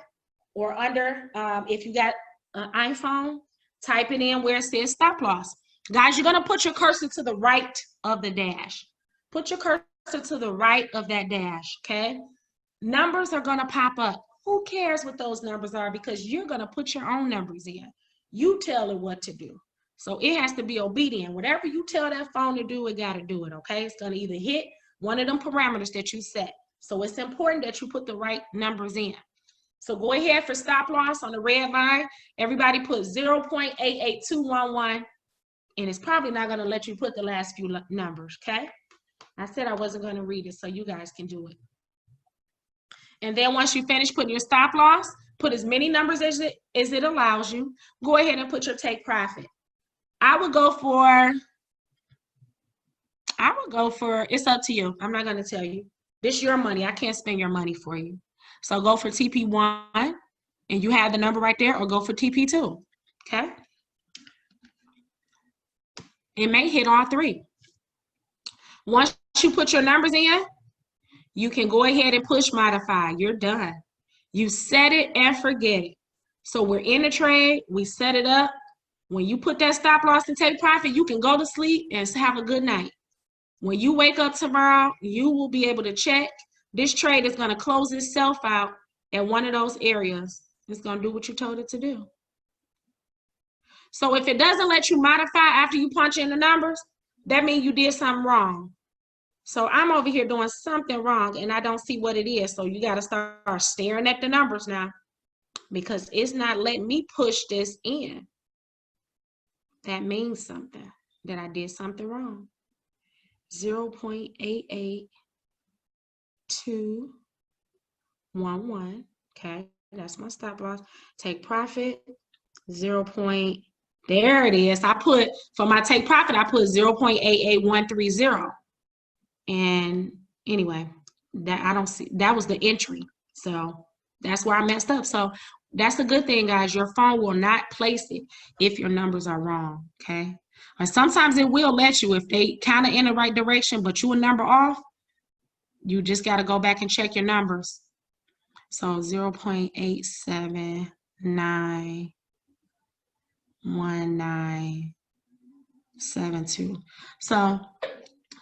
or under, if you got an iPhone, type it in where it says stop loss. Guys, you're going to put your cursor to the right of the dash. Put your cursor to the right of that dash, okay? Numbers are going to pop up. Who cares what those numbers are? Because you're going to put your own numbers in. You tell it what to do. So it has to be obedient. Whatever you tell that phone to do, it got to do it, okay? It's going to either hit one of them parameters that you set. So it's important that you put the right numbers in. So go ahead for stop loss on the red line. Everybody put 0.88211, and it's probably not going to let you put the last few numbers, okay? I said I wasn't going to read it, so you guys can do it. And then once you finish putting your stop loss, put as many numbers as it allows you. Go ahead and put your take profit. I would go for, it's up to you. I'm not going to tell you. This is your money. I can't spend your money for you. So go for TP1, and you have the number right there, or go for TP2, okay? It may hit all three. Once you put your numbers in, you can go ahead and push modify. You're done. You set it and forget it. So we're in a trade. We set it up. When you put that stop loss and take profit, you can go to sleep and have a good night. When you wake up tomorrow, you will be able to check. This trade is going to close itself out at one of those areas. It's going to do what you told it to do. So if it doesn't let you modify after you punch in the numbers, that means you did something wrong. So I'm over here doing something wrong and I don't see what it is. So you got to start staring at the numbers now because it's not letting me push this in. That means something, that I did something wrong. 0.88211. Okay, that's my stop loss. Take profit, 0. There it is. I put, for my take profit, I put 0.88130. And anyway, that I don't see, that was the entry. So that's where I messed up. So that's a good thing, guys. Your phone will not place it if your numbers are wrong, okay? Or sometimes it will let you if they kind of in the right direction, but you a number off, you just got to go back and check your numbers. So 0.871972. So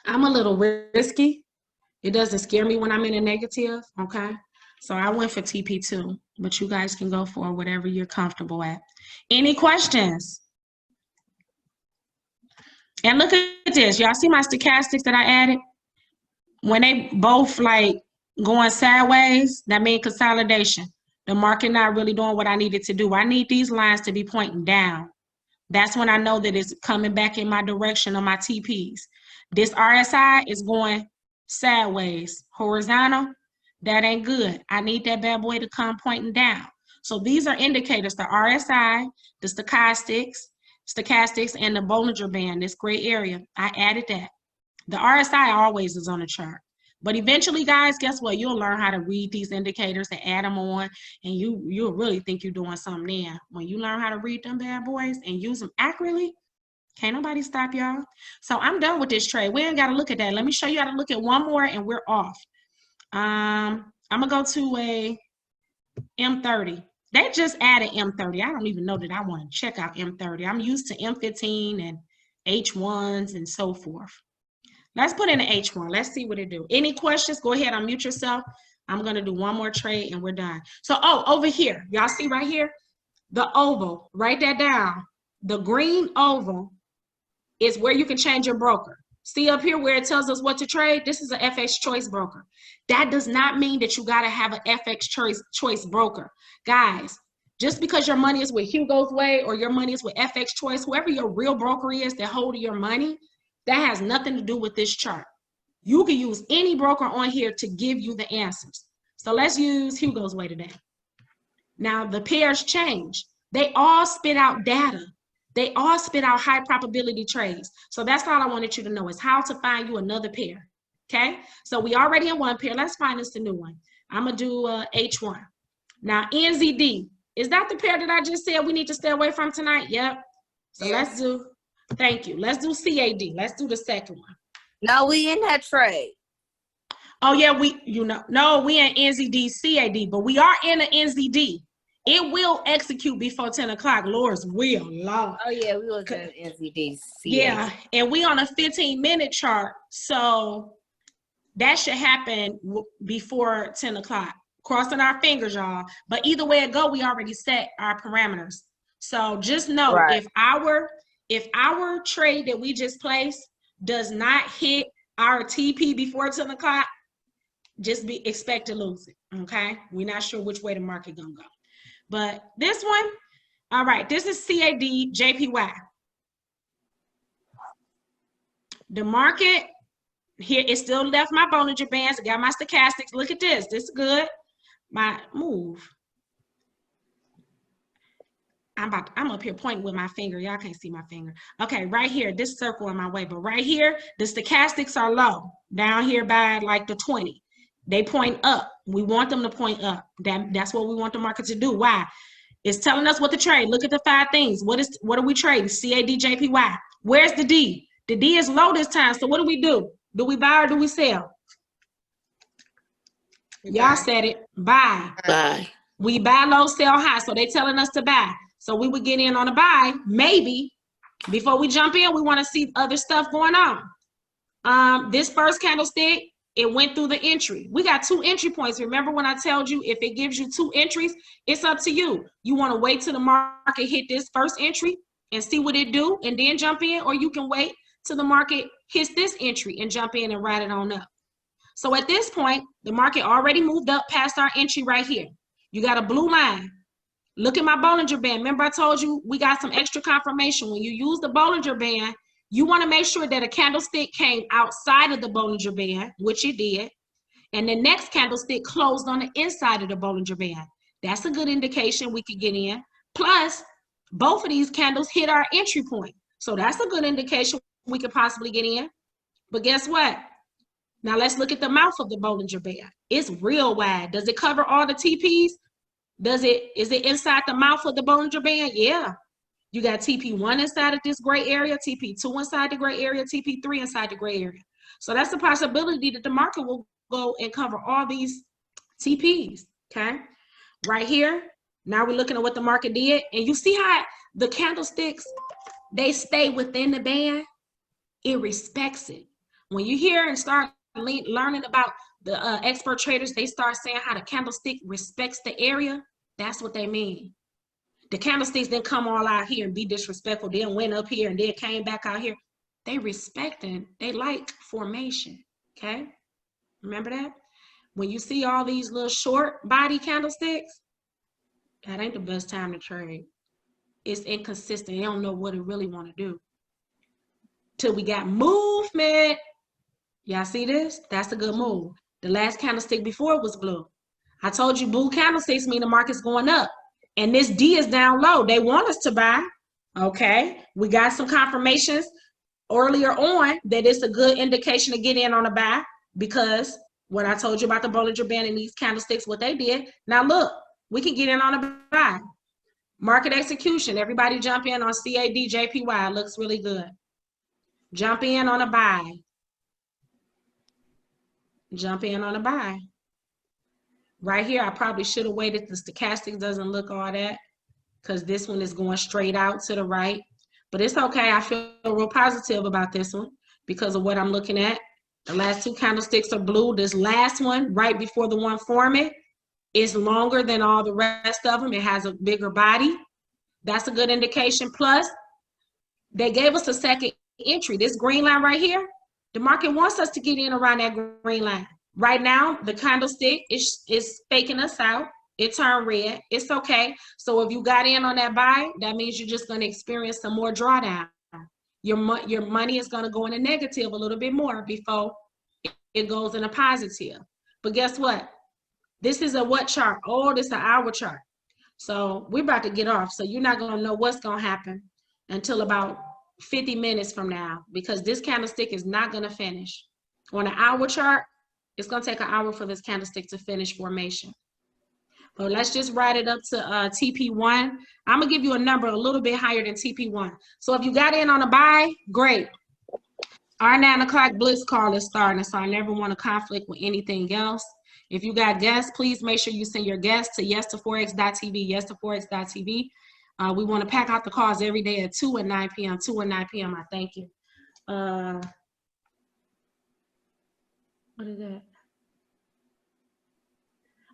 I'm a little risky. It doesn't scare me when I'm in a negative, okay? So I went for TP2, but you guys can go for whatever you're comfortable at. Any questions? And look at this. Y'all see my stochastics that I added? When they both like going sideways, that means consolidation. The market not really doing what I needed to do. I need these lines to be pointing down. That's when I know that it's coming back in my direction on my TPs. This RSI is going sideways, horizontal. That ain't good. I need that bad boy to come pointing down. So these are indicators, the RSI, the stochastics, and the Bollinger Band, this gray area. I added that. The RSI always is on the chart. But eventually, guys, guess what? You'll learn how to read these indicators and add them on, and you'll really think you're doing something then. When you learn how to read them bad boys and use them accurately, can't nobody stop y'all. So I'm done with this trade. We ain't got to look at that. Let me show you how to look at one more, and we're off. I'm gonna go to a M30. They just added M30. I don't even know that I want to check out M30. I'm used to M15 and H1s and so forth. Let's put in an H1. Let's see what it do. Any questions? Go ahead, unmute yourself. I'm gonna do one more trade and we're done. So, over here, y'all see right here, the oval. Write that down. The green oval is where you can change your broker. See up here where it tells us what to trade? This is an FX choice broker. That does not mean that you got to have an FX choice broker. Guys, just because your money is with Hugo's Way or your money is with FX choice, whoever your real broker is that hold your money, that has nothing to do with this chart. You can use any broker on here to give you the answers. So let's use Hugo's Way today. Now the pairs change. They all spit out data. They all spit out high probability trades. So that's all I wanted you to know is how to find you another pair, okay? So we already in one pair. Let's find us the new one. I'm going to do H1. Now, NZD. Is that the pair that I just said we need to stay away from tonight? Yep. So let's do, thank you. Let's do CAD. Let's do the second one. No, we in that trade. Oh, yeah, we in NZD CAD, but we are in an NZD. It will execute before 10 o'clock. Lord's will, Lord. Oh, yeah, we was in NZD. Yeah, and we on a 15-minute chart, so that should happen before 10 o'clock. Crossing our fingers, y'all. But either way it go, we already set our parameters. So just know if our trade that we just placed does not hit our TP before 10 o'clock, just expect to lose it, okay? We're not sure which way the market gonna go. But this one, all right, this is CAD JPY. The market here, it still left my Bollinger Bands. I got my stochastics. Look at this. This is good. My move. I'm up here pointing with my finger. Y'all can't see my finger. Okay, right here, this circle in my way. But right here, the stochastics are low. Down here by like the 20. They point up. We want them to point up. That's what we want the market to do. Why? It's telling us what to trade. Look at the 5 things. What are we trading? CAD, JPY. Where's the D? The D is low this time. So what do we do? Do we buy or do we sell? Y'all said it. Buy. Bye. We buy low, sell high. So they telling us to buy. So we would get in on a buy, maybe. Before we jump in, we want to see other stuff going on. This first candlestick, it went through the entry. We got 2 entry points. Remember when I told you if it gives you 2 entries, it's up to you. You want to wait till the market hit this first entry and see what it do and then jump in, or you can wait till the market hits this entry and jump in and ride it on up. So at this point, the market already moved up past our entry right here. You got a blue line. Look at my Bollinger Band. Remember I told you we got some extra confirmation. When you use the Bollinger Band, you want to make sure that a candlestick came outside of the Bollinger Band, which it did, and the next candlestick closed on the inside of the Bollinger Band. That's a good indication we could get in. Plus, both of these candles hit our entry point. So that's a good indication we could possibly get in. But guess what? Now let's look at the mouth of the Bollinger Band. It's real wide. Does it cover all the TPs? Is it inside the mouth of the Bollinger Band? Yeah. You got TP1 inside of this gray area, TP2 inside the gray area, TP3 inside the gray area. So that's a possibility that the market will go and cover all these TPs, okay? Right here, now we're looking at what the market did. And you see how the candlesticks, they stay within the band? It respects it. When you hear and start learning about the expert traders, they start saying how the candlestick respects the area. That's what they mean. The candlesticks didn't come all out here and be disrespectful, then went up here and then came back out here. They respect and they like formation, okay? Remember that? When you see all these little short body candlesticks, that ain't the best time to trade. It's inconsistent. They don't know what it really want to do. Till we got movement. Y'all see this? That's a good move. The last candlestick before was blue. I told you blue candlesticks mean the market's going up. And this D is down low. They want us to buy. Okay. We got some confirmations earlier on that it's a good indication to get in on a buy, because what I told you about the Bollinger Band and these candlesticks, what they did. Now look, we can get in on a buy. Market execution. Everybody jump in on CAD JPY. It looks really good. Jump in on a buy. Jump in on a buy. Right here, I probably should have waited. The stochastic doesn't look all that because this one is going straight out to the right. But it's okay. I feel real positive about this one because of what I'm looking at. The last 2 candlesticks are blue. This last one, right before the one forming, is longer than all the rest of them. It has a bigger body. That's a good indication. Plus, they gave us a second entry. This green line right here, the market wants us to get in around that green line. Right now, the candlestick is faking us out. It turned red. It's okay. So if you got in on that buy, that means you're just going to experience some more drawdown. Your money is going to go in a negative a little bit more before it goes in a positive. But guess what? This is a what chart? Oh, this is an hour chart. So we're about to get off. So you're not going to know what's going to happen until about 50 minutes from now, because this candlestick is not going to finish. On an hour chart, it's going to take an hour for this candlestick to finish formation. But let's just ride it up to TP1. I'm going to give you a number a little bit higher than TP1. So if you got in on a buy, great. Our 9 o'clock blitz call is starting, so I never want to conflict with anything else. If you got guests, please make sure you send your guests to yes2forex.tv, yes2forex.tv. We want to pack out the calls every day at 2 and 9 p.m., 2 and 9 p.m. I thank you. What is that?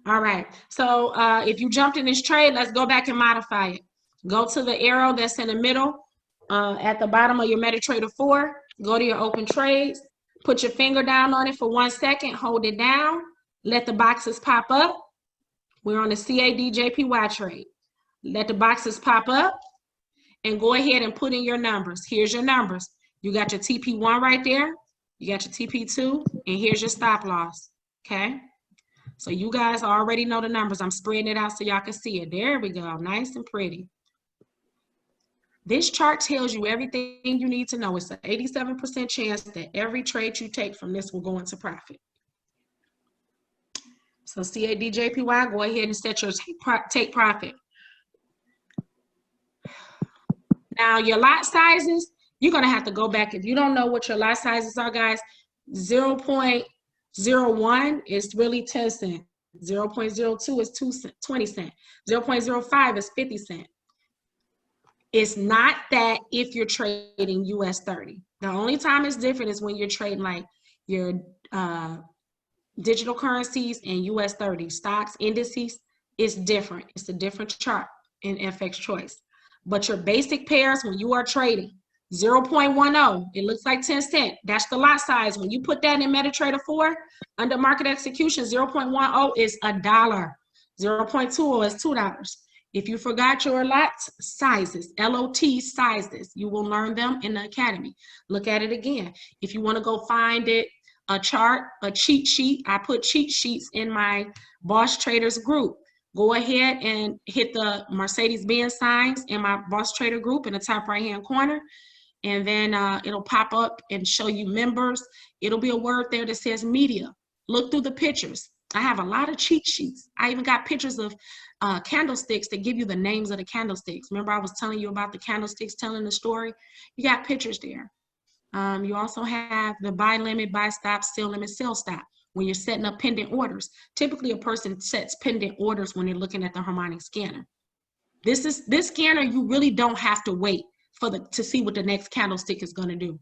All right. So if you jumped in this trade, let's go back and modify it. Go to the arrow that's in the middle at the bottom of your MetaTrader 4. Go to your open trades. Put your finger down on it for 1 second. Hold it down. Let the boxes pop up. We're on the CAD JPY trade. Let the boxes pop up and go ahead and put in your numbers. Here's your numbers. You got your TP1 right there. You got your TP2, and here's your stop loss, okay? So you guys already know the numbers. I'm spreading it out so y'all can see it. There we go, nice and pretty. This chart tells you everything you need to know. It's an 87% chance that every trade you take from this will go into profit. So CAD JPY, go ahead and set your take profit. Now your lot sizes, you're gonna have to go back. If you don't know what your lot sizes are, guys, 0.01 is really 10 cents. 0.02 is 20 cents. 0.05 is 50 cents. It's not that if you're trading US 30. The only time it's different is when you're trading like your digital currencies and US 30 stocks, indices. It's different. It's a different chart in FX Choice. But your basic pairs, when you are trading 0.10, it looks like 10 cents. That's the lot size. When you put that in MetaTrader 4, under market execution, 0.10 is $1. 0.20 is $2. If you forgot your lot sizes, LOT sizes, you will learn them in the academy. Look at it again. If you want to go find it, a chart, a cheat sheet, I put cheat sheets in my Boss Traders group. Go ahead and hit the Mercedes-Benz signs in my Boss Trader group in the top right-hand corner. And then it'll pop up and show you members. It'll be a word there that says media. Look through the pictures. I have a lot of cheat sheets. I even got pictures of candlesticks that give you the names of the candlesticks. Remember I was telling you about the candlesticks telling the story? You got pictures there. You also have the buy limit, buy stop, sell limit, sell stop. When you're setting up pending orders, typically a person sets pending orders when they're looking at the Harmonic scanner. This scanner, you really don't have to wait to see what the next candlestick is going to do.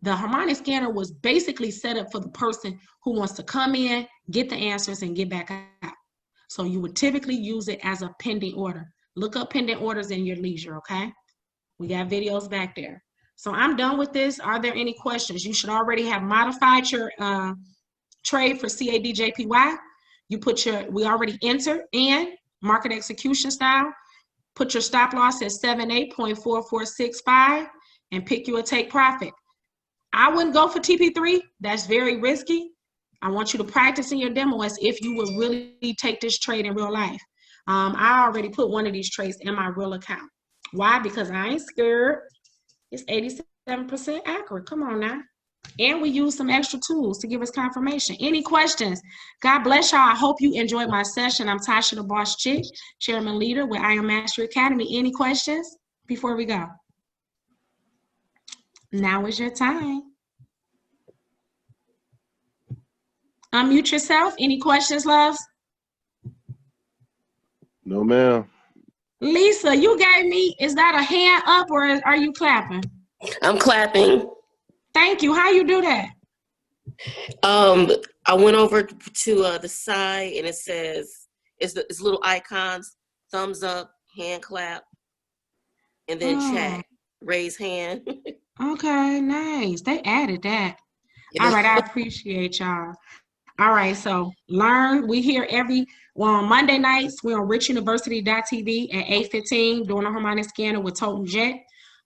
The Harmonic scanner was basically set up for the person who wants to come in, get the answers, and get back out. So you would typically use it as a pending order. Look up pending orders in your leisure, okay? We got videos back there. So I'm done with this. Are there any questions? You should already have modified your trade for CADJPY. We already entered in market execution style. Put your stop loss at 78.4465 and pick you a take profit. I wouldn't go for TP3. That's very risky. I want you to practice in your demo as if you would really take this trade in real life. I already put one of these trades in my real account. Why? Because I ain't scared. It's 87% accurate. Come on now. And we use some extra tools to give us confirmation. Any questions? God bless y'all. I hope you enjoyed my session. I'm Tasha, the BossChic, Chairman Leader with I Am Mastery Academy. Any questions before we go? Now is your time. Unmute yourself. Any questions, loves? No, ma'am. Lisa, you gave me, is that a hand up or are you clapping? I'm clapping. Thank you. How you do that? I went over to the side and it says, it's little icons, thumbs up, hand clap, and then chat, raise hand. Okay, nice. They added that. All right, I appreciate y'all. All right, so learn. We here on Monday nights, we're on richuniversity.tv at 8:15 doing a Harmonic scanner with Totem Jet.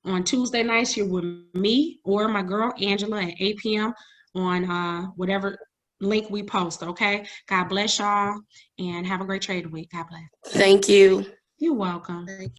On Tuesday nights, you're with me or my girl, Angela, at 8 p.m. on whatever link we post, okay? God bless y'all, and have a great trade week. God bless. Thank you. You're welcome.